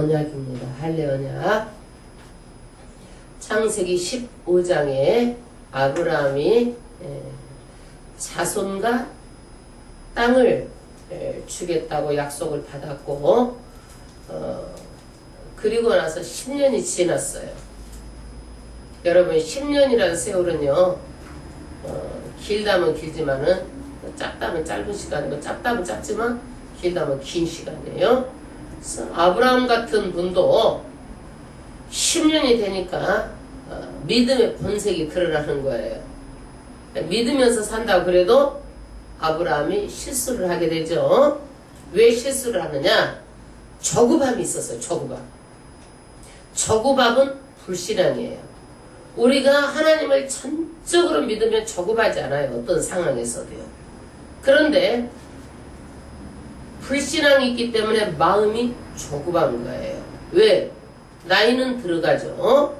언약입니다. 할례 언약. 창세기 15장에 아브라함이 자손과 땅을 주겠다고 약속을 받았고 그리고 나서 10년이 지났어요. 여러분 10년이라는 세월은요 길다면 길지만은 짧다면 짧은 시간이고 짧다면 짧지만 길다면 긴 시간이에요. 그래서 아브라함 같은 분도 10년이 되니까 믿음의 본색이 드러나는 거예요. 믿으면서 산다고 그래도 아브라함이 실수를 하게 되죠. 왜 실수를 하느냐? 저구밤이 있었어요. 저구밤은 불신앙이에요. 우리가 하나님을 전적으로 믿으면 저구하지 않아요. 어떤 상황에서도요. 그런데 불신앙이 있기 때문에 마음이 저구한 거예요. 왜? 나이는 들어가죠.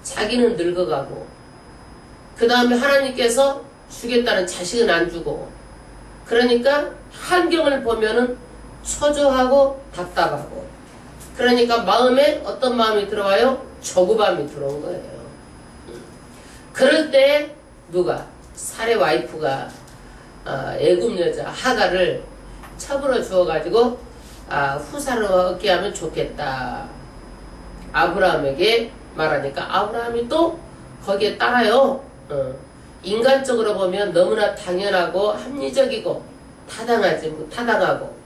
자기는 늙어가고 그 다음에 하나님께서 주겠다는 자식은 안 주고 그러니까 환경을 보면은 초조하고 답답하고 그러니까 마음에 어떤 마음이 들어와요? 저구밤이 들어온 거예요. 그럴 때 누가? 사례 와이프가 애굽 여자 하가를 첩으로 주어가지고 후사를 얻게 하면 좋겠다. 아브라함에게 말하니까 아브라함이 또 거기에 따라요. 인간적으로 보면 너무나 당연하고 합리적이고 타당하고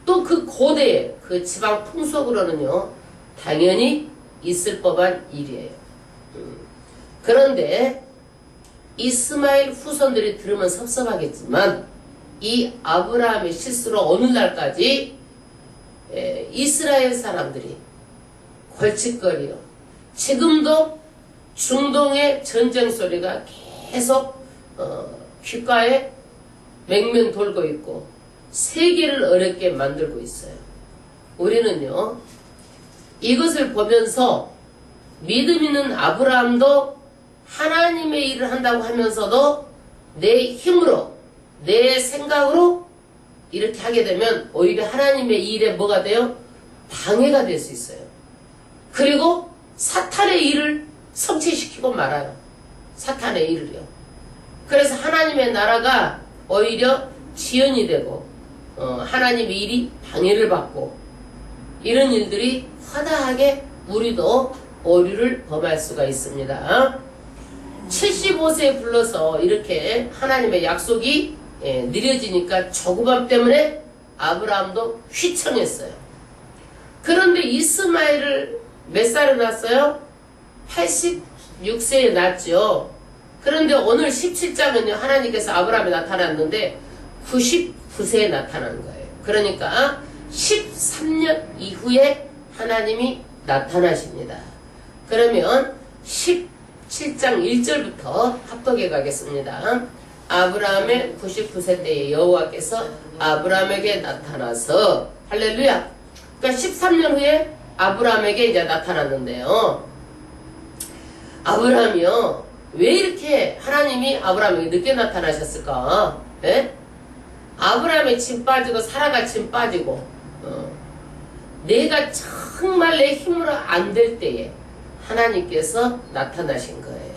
또 그 고대의 그 지방 풍속으로는요 당연히 있을 법한 일이에요. 그런데 이스마엘 후손들이 들으면 섭섭하겠지만 이 아브라함의 실수로 오늘날까지 이스라엘 사람들이 골칫거리요. 지금도 중동의 전쟁 소리가 계속 귓가에 맹면 돌고 있고 세계를 어렵게 만들고 있어요. 우리는요 이것을 보면서 믿음 있는 아브라함도 하나님의 일을 한다고 하면서도 내 힘으로 내 생각으로 이렇게 하게 되면 오히려 하나님의 일에 뭐가 돼요? 방해가 될 수 있어요. 그리고 사탄의 일을 성취시키고 말아요. 사탄의 일을요. 그래서 하나님의 나라가 오히려 지연이 되고 하나님의 일이 방해를 받고 이런 일들이 허다하게 우리도 오류를 범할 수가 있습니다. 75세에 불러서 이렇게 하나님의 약속이 느려지니까 저구밤 때문에 아브라함도 휘청했어요. 그런데 이스마엘을 몇 살에 낳았어요? 86세에 낳았죠. 그런데 오늘 17장은요 하나님께서 아브라함에 나타났는데 99세에 나타난 거예요. 그러니까 13년 이후에 하나님이 나타나십니다. 그러면 17장 1절부터 합독해 가겠습니다. 아브라함의 99세 때에 여호와께서 아브라함에게 나타나서 할렐루야. 그러니까 13년 후에 아브라함에게 이제 나타났는데요. 아브라함이요 왜 이렇게 하나님이 아브라함에게 늦게 나타나셨을까? 네? 아브라함의 침 빠지고 사라가 침 빠지고 내가 정말 내 힘으로 안 될 때에 하나님께서 나타나신 거예요.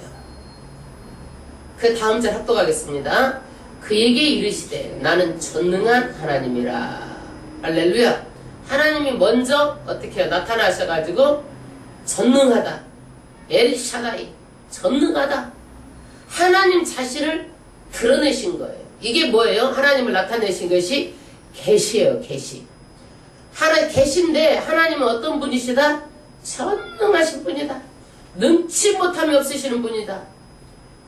그 다음 절 합독하겠습니다. 그에게 이르시되 나는 전능한 하나님이라. 할렐루야. 하나님이 먼저 어떻게 해요? 나타나셔가지고 전능하다. 엘샤다이 전능하다. 하나님 자신을 드러내신 거예요. 이게 뭐예요? 하나님을 나타내신 것이 계시예요. 계시. 계신데 하나님은 어떤 분이시다? 전능하신 분이다. 능치 못함이 없으시는 분이다.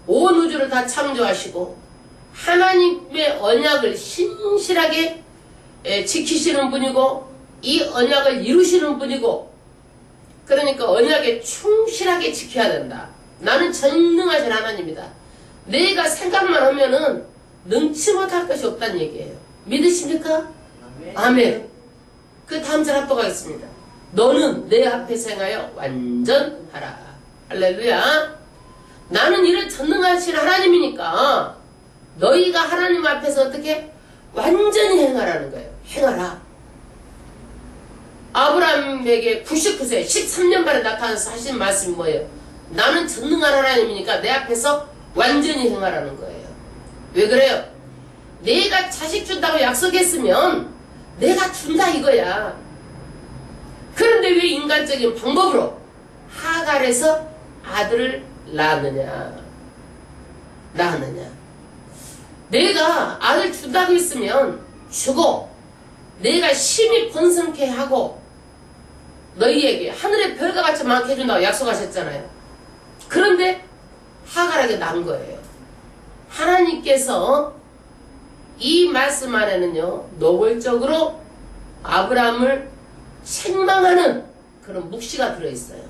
온 우주를 다 창조하시고 하나님의 언약을 신실하게 지키시는 분이고 이 언약을 이루시는 분이고 그러니까 언약에 충실하게 지켜야 된다. 나는 전능하신 하나님이다. 내가 생각만 하면은 능치 못할 것이 없다는 얘기예요. 믿으십니까? 아멘. 그 다음 절 합독하겠습니다. 너는 내 앞에서 행하여 완전하라. 할렐루야. 나는 이런 전능하신 하나님이니까 너희가 하나님 앞에서 어떻게 완전히 행하라는 거예요. 행하라. 아브라함에게 99세 13년 만에 나타나서 하신 말씀이 뭐예요? 나는 전능한 하나님이니까 내 앞에서 완전히 행하라는 거예요. 왜 그래요? 내가 자식 준다고 약속했으면 내가 준다 이거야. 그런데 왜 인간적인 방법으로 하갈에서 아들을 낳았느냐? 내가 아들 준다고 했으면 주고 내가 심히 번성케 하고 너희에게 하늘의 별과 같이 많게 해준다고 약속하셨잖아요. 그런데 하갈에게 난 거예요. 하나님께서 이 말씀 안에는요, 노골적으로 아브라함을 책망하는 그런 묵시가 들어있어요.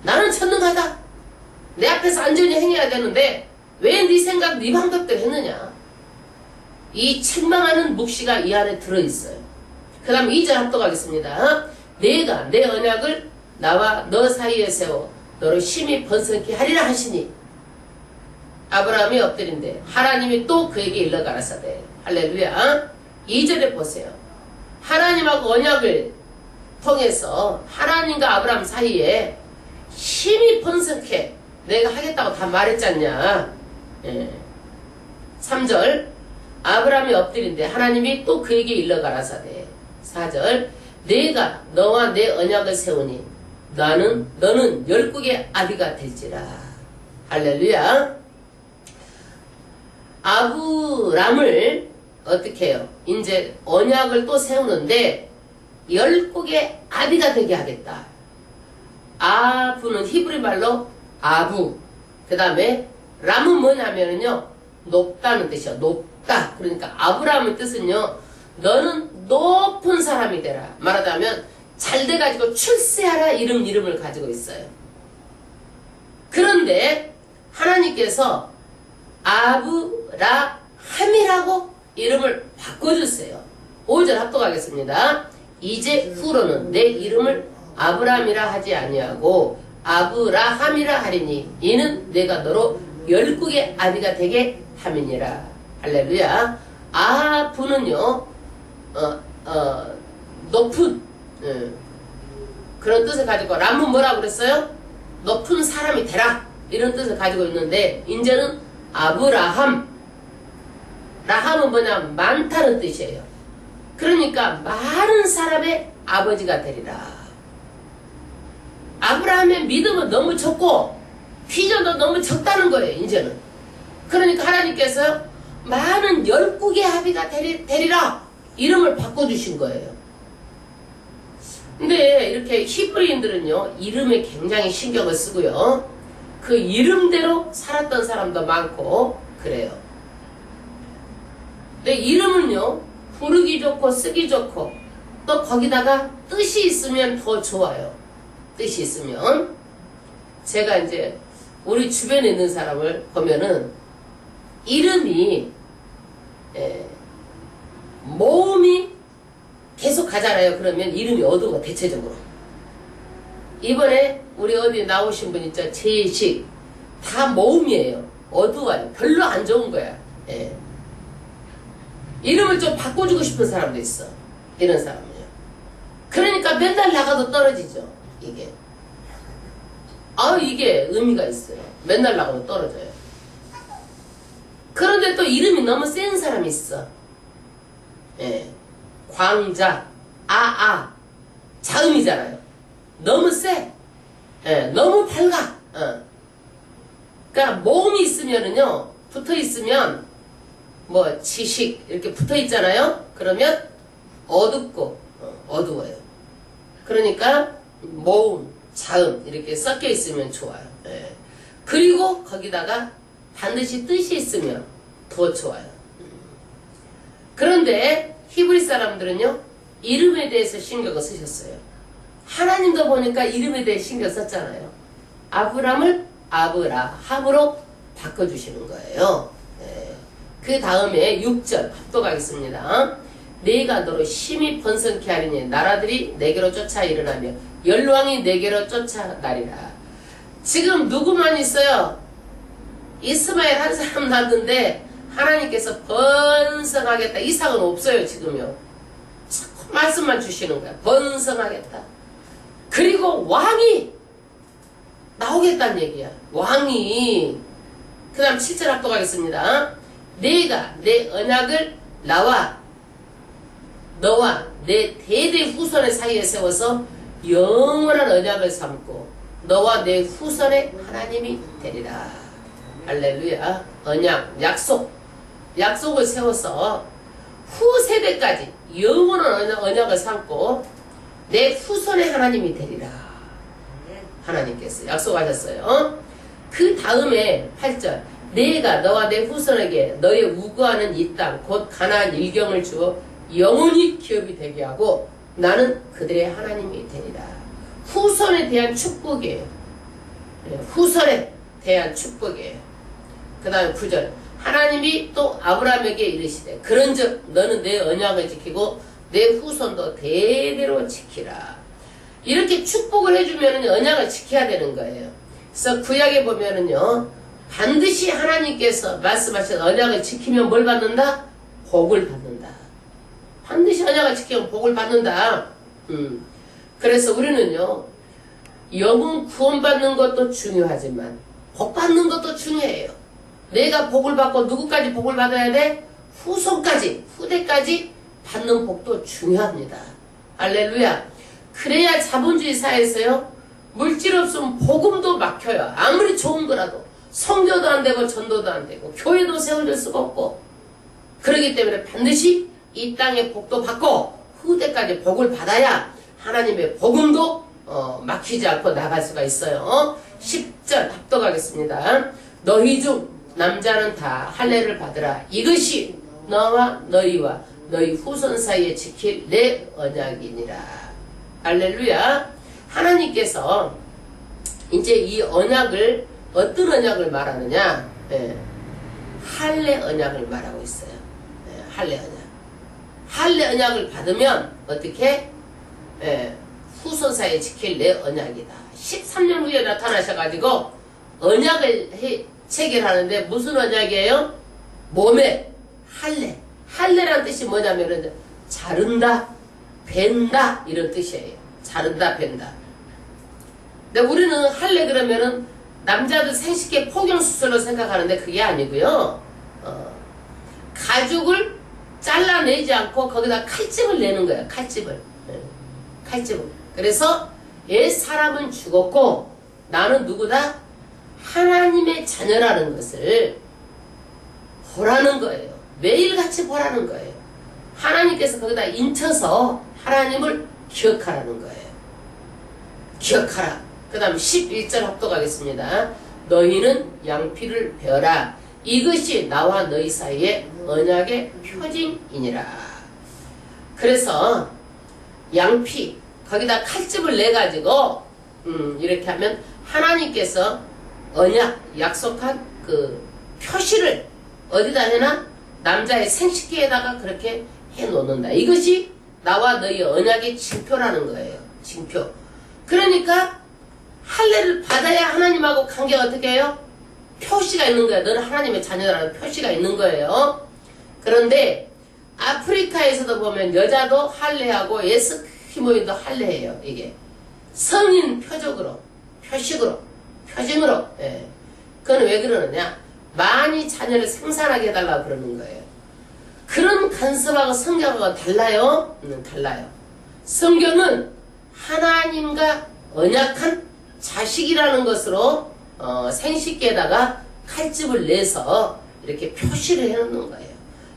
나는 전능하다. 내 앞에서 안전히 행해야 되는데 왜 네 생각, 네 방법대로 했느냐. 이 책망하는 묵시가 이 안에 들어있어요. 그 다음 2절 합독하겠습니다. 내가 내 언약을 나와 너 사이에 세워 너를 심히 번성케 하리라 하시니 아브라함이 엎드린데 하나님이 또 그에게 일러 가라사대. 할렐루야. 2절에 보세요. 하나님하고 언약을 통해서 하나님과 아브라함 사이에 힘이 번성케 내가 하겠다고 다 말했잖냐. 3절 아브라함이 엎드린데 하나님이 또 그에게 일러 가라사대. 4절 내가 너와 내 언약을 세우니 너는 열국의 아비가 될지라. 할렐루야. 아브람을 어떻게 해요? 이제 언약을 또 세우는데 열국의 아비가 되게 하겠다. 아부는 히브리 말로 아부. 그 다음에 람은 뭐냐면요, 높다는 뜻이요. 높다. 그러니까 아브람의 뜻은요, 너는 높은 사람이 되라. 말하자면 잘 돼가지고 출세하라 이름을 가지고 있어요. 그런데 하나님께서 아브라함이라고 이름을 바꿔주세요. 5절 합독하겠습니다. 이제 후로는 내 이름을 아브라함이라 하지 아니하고 아브라함이라 하리니 이는 내가 너로 열국의 아비가 되게 함이니라. 할렐루야. 아부는요 높은 그런 뜻을 가지고, 람은 뭐라고 그랬어요? 높은 사람이 되라 이런 뜻을 가지고 있는데, 이제는 아브라함, 라함은 뭐냐, 많다는 뜻이에요. 그러니까 많은 사람의 아버지가 되리라. 아브라함의 믿음은 너무 적고 비전도 너무 적다는 거예요. 이제는 그러니까 하나님께서 많은 열국의 아비가 되리라 이름을 바꿔주신 거예요. 근데 이렇게 히브리인들은요, 이름에 굉장히 신경을 쓰고요, 그 이름대로 살았던 사람도 많고 그래요. 근데 이름은요, 부르기 좋고 쓰기 좋고 또 거기다가 뜻이 있으면 더 좋아요. 뜻이 있으면. 제가 이제 우리 주변에 있는 사람을 보면은 이름이 모음이 계속 가잖아요. 그러면 이름이 어두워. 대체적으로 이번에 우리 어디 나오신 분 있죠, 제식, 다 모음이에요. 어두워요. 별로 안 좋은 거야. 이름을 좀 바꿔주고 싶은 사람도 있어. 이런 사람은요. 그러니까 맨날 나가도 떨어지죠. 이게 이게 의미가 있어요. 맨날 나가도 떨어져요. 그런데 또 이름이 너무 센 사람이 있어. 광자, 자음이잖아요. 너무 세. 너무 밝아. 그러니까 모음이 있으면은요, 붙어 있으면 뭐 지식 이렇게 붙어 있잖아요. 그러면 어둡고 어두워요. 그러니까 모음, 자음 이렇게 섞여 있으면 좋아요. 그리고 거기다가 반드시 뜻이 있으면 더 좋아요. 그런데 히브리 사람들은요, 이름에 대해서 신경을 쓰셨어요. 하나님도 보니까 이름에 대해 신경 썼잖아요. 아브람을 아브라함으로 바꿔주시는 거예요. 그 다음에 6절 합독하겠습니다. 내가 너로 심히 번성케 하리니 나라들이 내게로 쫓아 일어나며 열왕이 내게로 쫓아나리라. 지금 누구만 있어요? 이스마엘 한 사람 낳았는데 하나님께서 번성하겠다 이상은 없어요. 지금요. 자꾸 말씀만 주시는 거야. 번성하겠다. 그리고 왕이 나오겠다는 얘기야. 왕이. 그 다음 7절 합독하겠습니다. 내가 내 언약을 너와 내 대대 후손의 사이에 세워서 영원한 언약을 삼고 너와 내 후손의 하나님이 되리라. 할렐루야. 언약, 약속을 세워서 후세대까지 영원한 언약을 삼고 내 후손의 하나님이 되리라. 하나님께서 약속하셨어요. 그 다음에 8절 내가 너와 내 후손에게 너의 우거하는 이 땅 곧 가나안 일경을 주어 영원히 기업이 되게 하고 나는 그들의 하나님이 되리라. 후손에 대한 축복이에요. 후손에 대한 축복이에요. 그 다음에 9절 하나님이 또 아브라함에게 이르시되 그런즉 너는 내 언약을 지키고 내 후손도 대대로 지키라. 이렇게 축복을 해주면 언약을 지켜야 되는 거예요. 그래서 구약에 보면은요 반드시 하나님께서 말씀하신 언약을 지키면 뭘 받는다? 복을 받는다. 반드시 언약을 지키면 복을 받는다. 그래서 우리는요 영혼 구원받는 것도 중요하지만 복 받는 것도 중요해요. 내가 복을 받고 누구까지 복을 받아야 돼? 후손까지, 후대까지 받는 복도 중요합니다. 할렐루야. 그래야 자본주의 사회에서요 물질 없으면 복음도 막혀요. 아무리 좋은 거라도 성교도 안 되고 전도도 안 되고 교회도 세워질 수가 없고, 그렇기 때문에 반드시 이 땅의 복도 받고 후대까지 복을 받아야 하나님의 복음도 막히지 않고 나갈 수가 있어요. 10절 합독하겠습니다. 너희 중 남자는 다 할례를 받으라. 이것이 너와 너희와 너희 후손 사이에 지킬 내 언약이니라. 할렐루야. 하나님께서 이제 이 언약을 어떤 언약을 말하느냐? 할례 언약을 말하고 있어요. 할례 언약. 할례 언약을 받으면 어떻게? 후손 사이에 지킬 내 언약이다. 13년 후에 나타나셔가지고 언약을 체결하는데 무슨 언약이에요? 몸에 할례. 할례란 뜻이 뭐냐면은 자른다, 벤다 이런 뜻이에요. 자른다, 벤다. 근데 우리는 할례 그러면은 남자들 생식기 포경수술로 생각하는데 그게 아니고요. 가죽을 잘라내지 않고 거기다 칼집을 내는 거예요. 칼집을. 칼집을. 그래서 옛 사람은 죽었고 나는 누구다? 하나님의 자녀라는 것을 보라는 거예요. 매일같이 보라는 거예요. 하나님께서 거기다 인쳐서 하나님을 기억하라는 거예요. 기억하라. 그 다음 11절 합독하겠습니다. 너희는 양피를 베어라. 이것이 나와 너희 사이에 언약의 표징이니라. 그래서 양피 거기다 칼집을 내가지고 이렇게 하면 하나님께서 언약 약속한 그 표시를 어디다 해놔? 남자의 생식기에다가 그렇게 해놓는다. 이것이 나와 너희 언약의 징표라는 거예요. 징표. 그러니까 할례를 받아야 하나님하고 관계가 어떻게 해요? 표시가 있는 거야. 너는 하나님의 자녀라는 표시가 있는 거예요. 그런데 아프리카에서도 보면 여자도 할례하고 에스키모인도 할례해요. 이게 성인 표적으로, 표식으로, 표징으로. 그건 왜 그러느냐? 많이 자녀를 생산하게 해달라고 그러는 거예요. 그런 간섭하고 성경하고 달라요? 달라요. 성경은 하나님과 언약한 자식이라는 것으로 생식기에다가 칼집을 내서 이렇게 표시를 해놓는 거예요.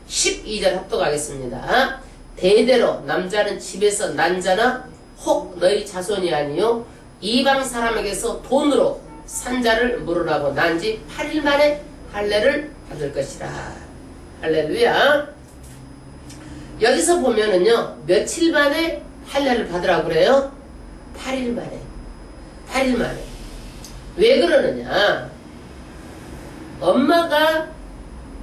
12절 합독하겠습니다. 대대로 남자는 집에서 난 자나 혹 너희 자손이 아니요 이방 사람에게서 돈으로 산 자를 물으라고 난 지 8일 만에 할례를 받을 것이라. 할렐루야. 여기서 보면은요 며칠 만에 할례를 받으라고 그래요? 8일 만에. 8일 만에. 왜 그러느냐? 엄마가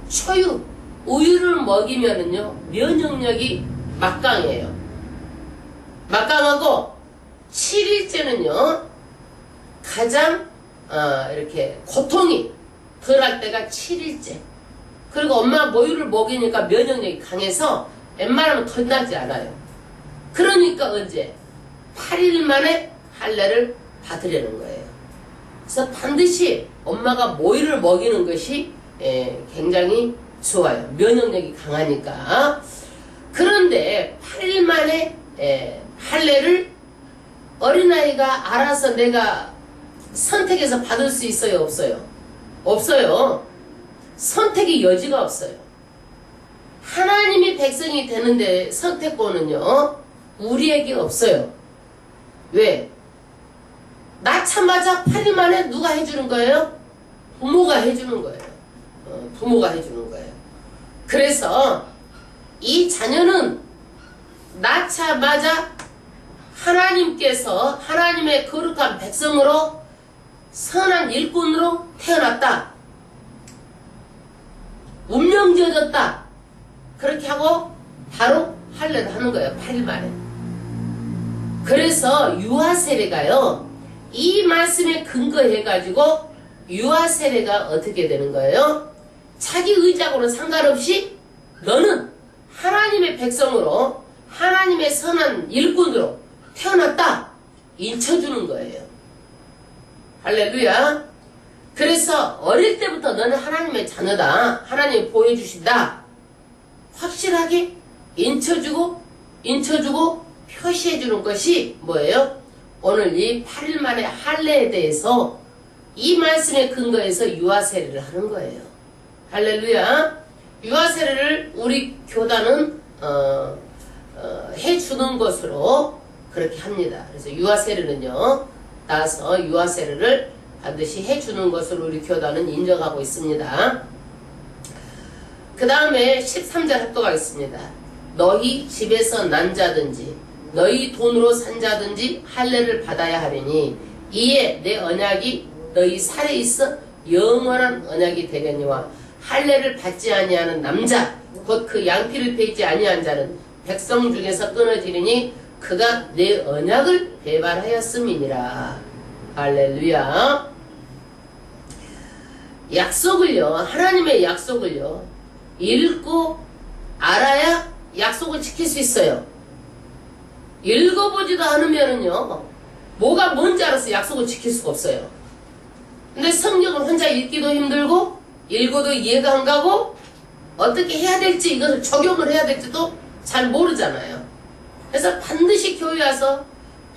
초유, 우유를 먹이면은요 면역력이 막강해요. 막강하고 7일째는요 가장 이렇게 고통이 덜할 때가 7일째. 그리고 엄마 모유를 먹이니까 면역력이 강해서 웬만하면 덧나지 않아요. 그러니까 언제? 8일 만에 할례를 받으려는 거예요. 그래서 반드시 엄마가 모유를 먹이는 것이 굉장히 좋아요. 면역력이 강하니까. 그런데 8일 만에 할례를 어린아이가 알아서 내가 선택해서 받을 수 있어요? 없어요? 없어요. 선택의 여지가 없어요. 하나님이 백성이 되는데 선택권은요, 우리에게 없어요. 왜? 낳자마자 8일 만에 누가 해주는 거예요? 부모가 해주는 거예요. 부모가 해주는 거예요. 그래서 이 자녀는 낳자마자 하나님께서 하나님의 거룩한 백성으로 선한 일꾼으로 태어났다. 운명 지어졌다. 그렇게 하고 바로 할례를 하는 거예요. 8일 만에. 그래서 유아 세례가요, 이 말씀에 근거해가지고 유아 세례가 어떻게 되는 거예요? 자기 의지하고는 상관없이 너는 하나님의 백성으로 하나님의 선한 일꾼으로 태어났다. 인쳐주는 거예요. 할렐루야. 그래서 어릴 때부터 너는 하나님의 자녀다. 하나님이 보여주신다. 확실하게 인쳐주고 표시해주는 것이 뭐예요? 오늘 이 8일 만에 할례에 대해서 이 말씀에 근거해서 유아세례를 하는 거예요. 할렐루야. 유아세례를 우리 교단은 해주는 것으로 그렇게 합니다. 그래서 유아세례는요, 따라서 유아세례를 반드시 해주는 것으로 우리 교단은 인정하고 있습니다. 그 다음에 13절 합독하겠습니다. 너희 집에서 난 자든지 너희 돈으로 산 자든지 할례를 받아야 하리니 이에 내 언약이 너희 살에 있어 영원한 언약이 되겠니와 할례를 받지 아니하는 남자 곧 그 양피를 베지 아니한 자는 백성 중에서 끊어지리니 그가 내 언약을 배반하였음이니라. 할렐루야. 약속을요, 하나님의 약속을요, 읽고 알아야 약속을 지킬 수 있어요. 읽어보지도 않으면은요, 뭐가 뭔지 알아서 약속을 지킬 수가 없어요. 근데 성경을 혼자 읽기도 힘들고 읽어도 이해가 안 가고 어떻게 해야 될지, 이것을 적용을 해야 될지도 잘 모르잖아요. 그래서 반드시 교회 와서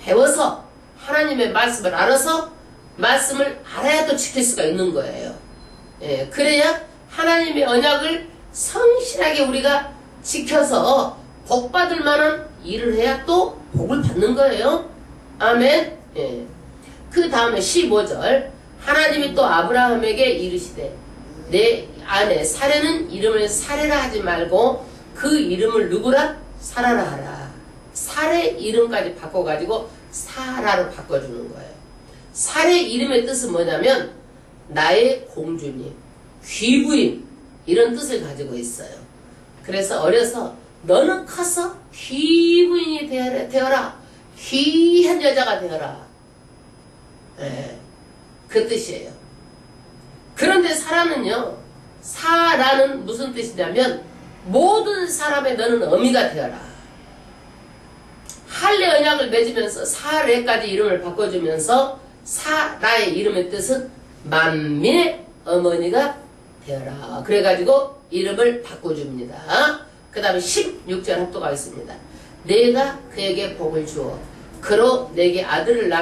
배워서 하나님의 말씀을 알아서 말씀을 알아야 또 지킬 수가 있는 거예요. 예, 그래야 하나님의 언약을 성실하게 우리가 지켜서 복받을 만한 일을 해야 또 복을 받는 거예요. 아멘. 예. 그 다음에 15절 하나님이 또 아브라함에게 이르시되 내 아내 사레는 이름을 사레라 하지 말고 그 이름을 누구라? 사라라 하라. 사레 이름까지 바꿔가지고 사라로 바꿔주는 거예요. 사레 이름의 뜻은 뭐냐면 나의 공주님, 귀부인, 이런 뜻을 가지고 있어요. 그래서 어려서 너는 커서 귀부인이 되어라. 귀한 여자가 되어라. 네, 그 뜻이에요. 그런데 사라는요, 사라는 무슨 뜻이냐면 모든 사람의 너는 어미가 되어라. 할례 언약을 맺으면서 사레까지 이름을 바꿔주면서 사라의 이름의 뜻은 만민의 어머니가 되어라. 그래가지고 이름을 바꿔줍니다. 그 다음에 16절 합독하겠습니다. 내가 그에게 복을 주어 그로 내게 아들을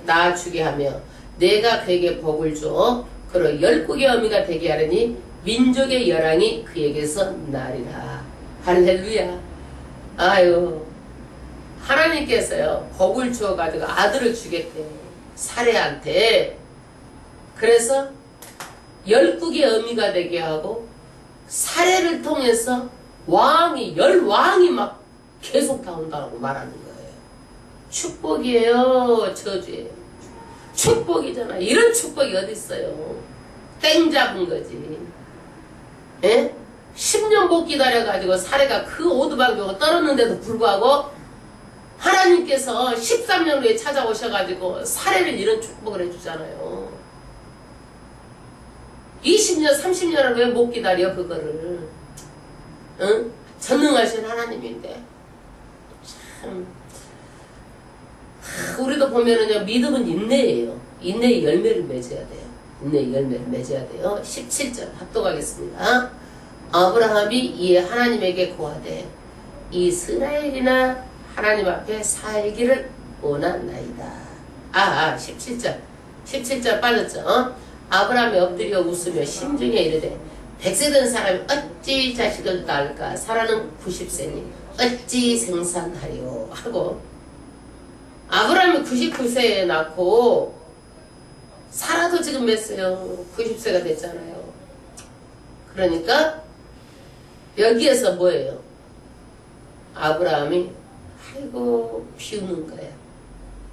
낳아주게 하며 내가 그에게 복을 주어 그로 열국의 어미가 되게 하려니 민족의 열왕이 그에게서 나리라. 할렐루야. 아유, 하나님께서요 복을 주어가지고 아들을 주겠대, 사레한테. 그래서 열국의 어미가 되게 하고 사레를 통해서 왕이, 열왕이 막 계속 나온다고 말하는 거예요. 축복이에요, 저주예요? 축복이잖아. 이런 축복이 어디 있어요? 땡 잡은 거지. 예? 10년 못 기다려가지고 사례가 그 오두방정을 떨었는데도 불구하고 하나님께서 13년 후에 찾아오셔가지고 사례를 이런 축복을 해주잖아요. 20년, 30년을 왜 못 기다려, 그거를. 응? 전능하신 하나님인데. 참 우리도 보면은요, 믿음은 인내예요. 인내의 열매를 맺어야 돼요. 인내의 열매를 맺어야 돼요. 17절 합독하겠습니다. 아브라함이 이에 하나님에게 고하되 이스라엘이나 하나님 앞에 살기를 원하나이다. 17절 빠졌죠. 아브라함이 엎드려 웃으며 심중에 이르되 100세 된 사람이 어찌 자식을 낳을까? 사라는 90세니 어찌 생산하리요? 하고, 아브라함이 99세에 낳고 사라도 지금 몇 세요? 90세가 됐잖아요. 그러니까 여기에서 뭐예요? 아브라함이 아이고 비우는 거야.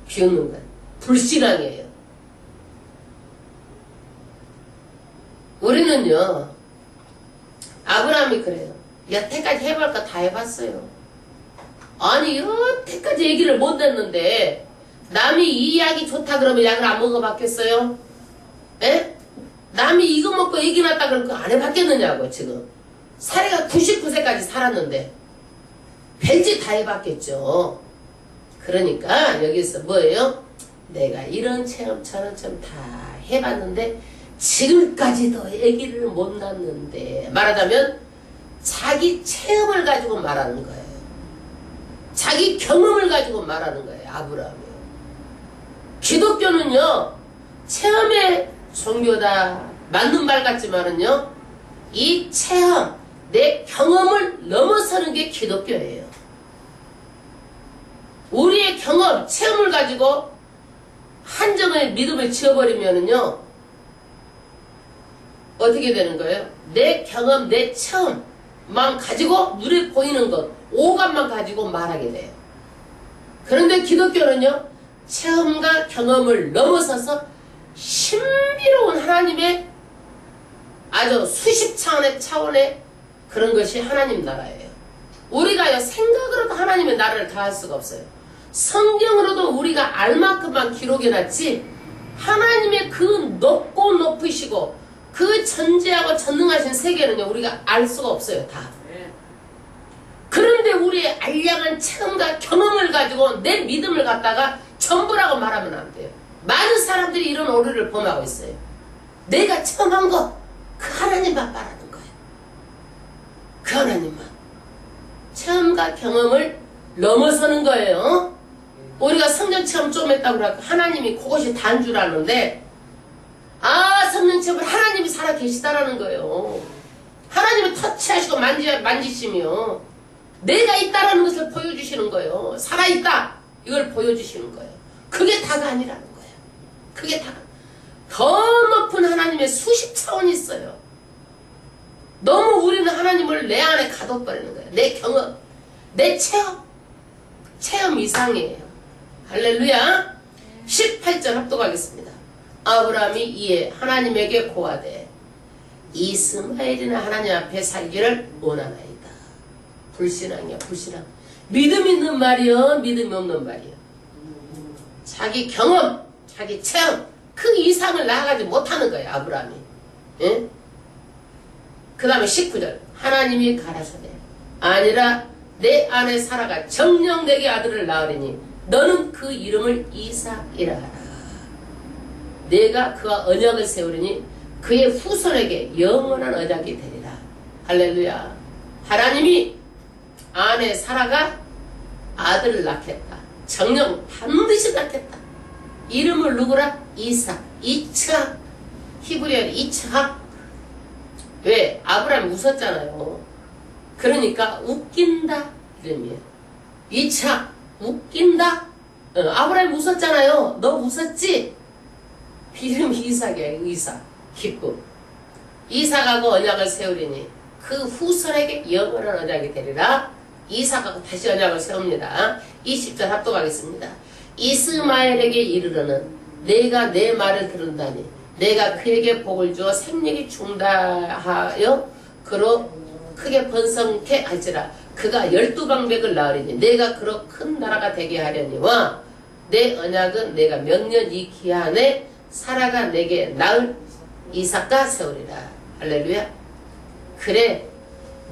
비우는 거야. 불신앙이에요. 우리는요, 아브라함이 그래요. 여태까지 해볼 거 다 해봤어요. 아니 여태까지 얘기를 못 했는데 남이 이 약이 좋다 그러면 약을 안 먹어봤겠어요? 에? 남이 이거 먹고 얘기 났다 그러면 그거 안 해봤겠느냐고. 지금 사례가 99세까지 살았는데 벨지 다 해봤겠죠. 그러니까 여기서 뭐예요? 내가 이런 체험 저런 체험 다 해봤는데 지금까지도 얘기를 못 났는데, 말하자면 자기 체험을 가지고 말하는 거예요. 자기 경험을 가지고 말하는 거예요. 아브라함이요. 기독교는요, 체험의 종교다 맞는 말 같지만은요, 이 체험, 내 경험을 넘어서는 게 기독교예요. 우리의 경험, 체험을 가지고 한정의 믿음을 지어버리면은요, 어떻게 되는 거예요? 내 경험, 내 체험만 가지고 눈에 보이는 것, 오감만 가지고 말하게 돼요. 그런데 기독교는요, 체험과 경험을 넘어서서 신비로운 하나님의 아주 수십 차원의 그런 것이 하나님 나라예요. 우리가요, 생각으로도 하나님의 나라를 다 할 수가 없어요. 성경으로도 우리가 알 만큼만 기록해놨지, 하나님의 그 높고 높으시고 그 전지하고 전능하신 세계는요, 우리가 알 수가 없어요. 다. 그런데 우리의 알량한 체험과 경험을 가지고 내 믿음을 갖다가 전부라고 말하면 안 돼요. 많은 사람들이 이런 오류를 범하고 있어요. 내가 체험한 거, 그 하나님만 말하는 거예요. 그 하나님만. 체험과 경험을 넘어서는 거예요. 우리가 성령 체험 좀 했다고 그러고 하나님이 그것이 다인 줄 아는데, 성령 체험을 하나님이 살아 계시다라는 거예요. 하나님이 터치하시고 만지시며 내가 있다라는 것을 보여주시는 거예요. 살아있다, 이걸 보여주시는 거예요. 그게 다가 아니라는 거예요. 그게 다가. 더 높은 하나님의 수십 차원이 있어요. 너무 우리는 하나님을 내 안에 가둬버리는 거예요. 내 경험, 내 체험 이상이에요. 할렐루야. 18절 합독하겠습니다. 아브라함이 이에 하나님에게 고하되 이스마엘이나 하나님 앞에 살기를 원하나이다. 불신앙이야, 불신앙. 믿음 있는 말이요, 믿음이 없는 말이요. 자기 경험, 자기 체험, 그 이상을 나아가지 못하는 거예요, 아브라함이. 예? 그 다음에 19절. 하나님이 가라사대 아니라 내 아내 사라가 정녕 내게 아들을 낳으리니 너는 그 이름을 이삭이라 하라. 내가 그와 언약을 세우리니 그의 후손에게 영원한 언약이 되리라. 할렐루야. 하나님이 아내 사라가 아들을 낳겠다. 정녕 반드시 낳겠다. 이름을 누구라? 이삭. 이츠학. 히브리어는 이츠학. 왜? 아브라함이 웃었잖아요. 그러니까 웃긴다 이름이에요. 이츠학. 웃긴다. 아브라함이 웃었잖아요. 너 웃었지? 이름이 이삭이에요. 이삭. 기쁨. 이삭하고 언약을 세우리니 그 후손에게 영원한 언약이 되리라. 이삭하고 다시 언약을 세웁니다. 20절 합독하겠습니다. 이스마엘에게 이르러는 내가 내 말을 들은다니 내가 그에게 복을 주어 생력이 중다하여 그로 크게 번성케 할지라. 그가 12방백을 낳으리니 내가 그로 큰 나라가 되게 하려니와 내 언약은 내가 몇 년 이 기한에 사라가 내게 낳을 이삭과 세우리라. 할렐루야. 그래,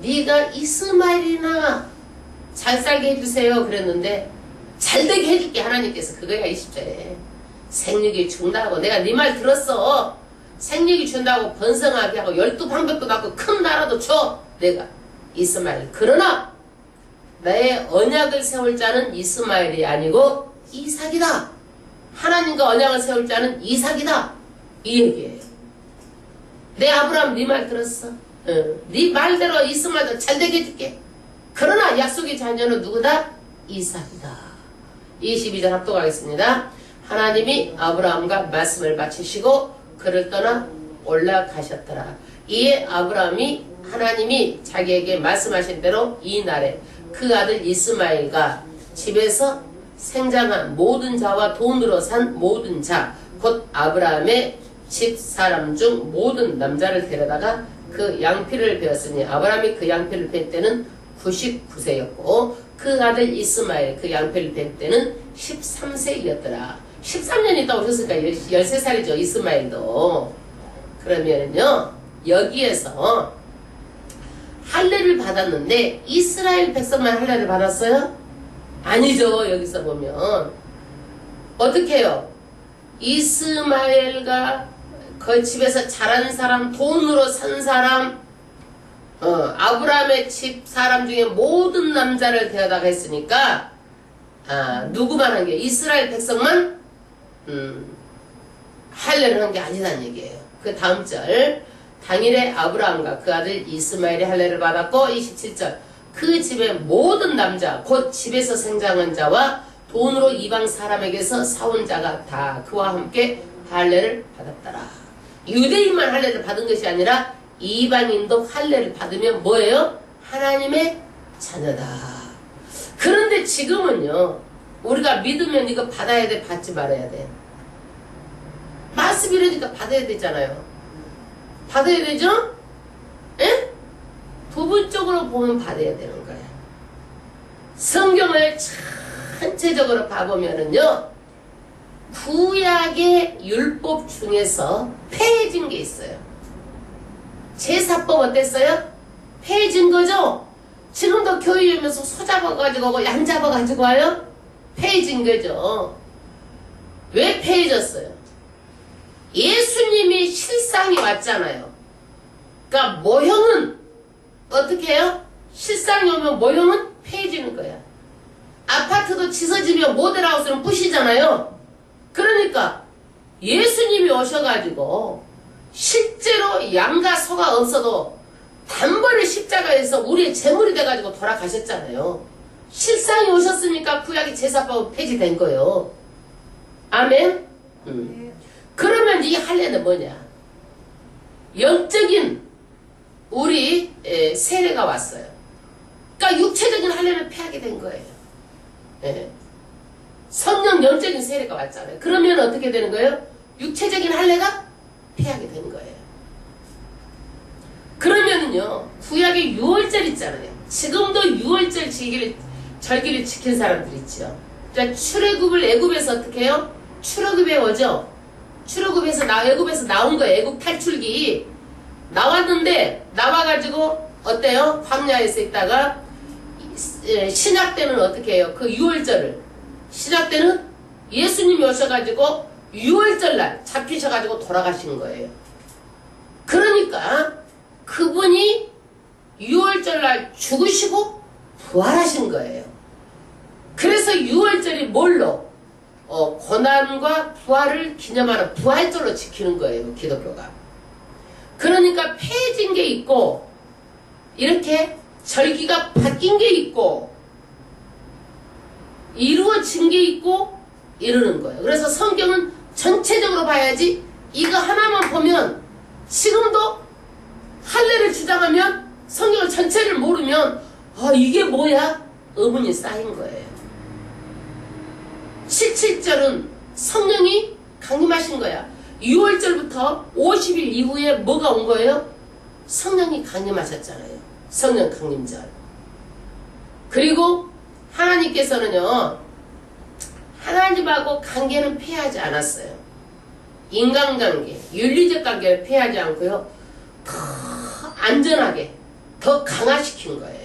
네가 이스마엘이나 잘 살게 해주세요 그랬는데 잘 되게 해줄게 하나님께서. 그거야 20절에. 생육이 준다고. 내가 네 말 들었어. 생육이 준다고 번성하게 하고 12방백도 낳고 큰 나라도 줘. 내가 이스마엘. 그러나 나의 언약을 세울 자는 이스마엘이 아니고 이삭이다. 하나님과 언약을 세울 자는 이삭이다. 이 얘기예요. 내 아브라함 네 말 들었어. 네 말대로 이스마엘도 잘 되게 해줄게. 그러나 약속의 자녀는 누구다? 이삭이다. 22절 합독하겠습니다. 하나님이 아브라함과 말씀을 마치시고 그를 떠나 올라가셨더라. 이에 아브라함이 하나님이 자기에게 말씀하신 대로 이 날에 그 아들 이스마엘과 집에서 생장한 모든 자와 돈으로 산 모든 자, 곧 아브라함의 집 사람 중 모든 남자를 데려다가 그 양피를 베었으니 아브라함이 그 양피를 벨 때는 99세였고 그 아들 이스마엘 그 양피를 벨 때는 13세였더라. 13년 있다 오셨으니까 13살이죠. 이스마엘도. 그러면은요 여기에서 할례를 받았는데 이스라엘 백성만 할례를 받았어요? 아니죠. 여기서 보면 어떻게 해요? 이스마엘과 그 집에서 자란 사람, 돈으로 산 사람, 아브라함의 집 사람 중에 모든 남자를 데려다가 했으니까 누구만 한 게 이스라엘 백성만 할례를 한 게 아니라는 얘기예요. 그 다음 절 당일에 아브라함과 그 아들 이스마엘이 할례를 받았고 27절 그 집의 모든 남자 곧 집에서 생장한 자와 돈으로 이방 사람에게서 사온 자가 다 그와 함께 할례를 받았더라. 유대인만 할례를 받은 것이 아니라 이방인도 할례를 받으면 뭐예요? 하나님의 자녀다. 그런데 지금은요 우리가 믿으면 이거 받아야 돼 받지 말아야 돼? 말씀이라니까 받아야 되잖아요. 받아야 되죠? 에? 부분적으로 보면 받아야 되는 거야. 성경을 전체적으로 봐보면은요 구약의 율법 중에서 폐해진 게 있어요. 제사법 어땠어요? 폐해진 거죠? 지금도 교회 오면서 소 잡아가지고 양 잡아가지고 와요? 폐해진 거죠. 왜 폐해졌어요? 예수님이 실상이 왔잖아요. 그러니까 모형은 어떻게 해요? 실상이 오면 모형은 폐해지는 거야. 아파트도 지서지면 모델하우스는 부시잖아요. 그러니까 예수님이 오셔가지고 실제로 양과 소가 없어도 단번에 십자가에서 우리의 제물이 돼가지고 돌아가셨잖아요. 실상이 오셨으니까 구약의 제사법은 폐지된 거예요. 아멘? 그러면 이 할례는 뭐냐? 영적인 우리 세례가 왔어요. 그러니까 육체적인 할례는 폐하게 된 거예요. 예. 성령 영적인 세례가 왔잖아요. 그러면 어떻게 되는 거예요? 육체적인 할례가 폐하게 된 거예요. 그러면은요 구약의 유월절 있잖아요. 지금도 유월절 절기를 지킨 사람들 있죠. 그러니까 출애굽을 애굽에서 어떻게 해요? 출애굽에 오죠. 출애굽에서 애굽에서 나온 거예요. 애굽 탈출기 나왔는데 나와가지고 어때요? 광야에서 있다가 신약 때는 어떻게 해요? 그 유월절을 신약 때는 예수님이 오셔가지고 유월절날 잡히셔가지고 돌아가신 거예요. 그러니까 그분이 유월절날 죽으시고 부활하신 거예요. 그래서 유월절이 뭘로? 고난과 부활을 기념하는 부활절로 지키는 거예요. 기독교가. 그러니까 폐해진 게 있고 이렇게 절기가 바뀐 게 있고 이루어진 게 있고 이러는 거예요. 그래서 성경은 전체적으로 봐야지 이거 하나만 보면 지금도 할례를 주장하면 성경을 전체를 모르면 이게 뭐야? 의문이 쌓인 거예요. 17절은 성령이 강림하신 거야. 6월절부터 50일 이후에 뭐가 온 거예요? 성령이 강림하셨잖아요. 성령 강림절. 그리고 하나님께서는요 하나님하고 관계는 폐하지 않았어요. 인간관계, 윤리적 관계를 폐하지 않고요 더 안전하게 더 강화시킨 거예요.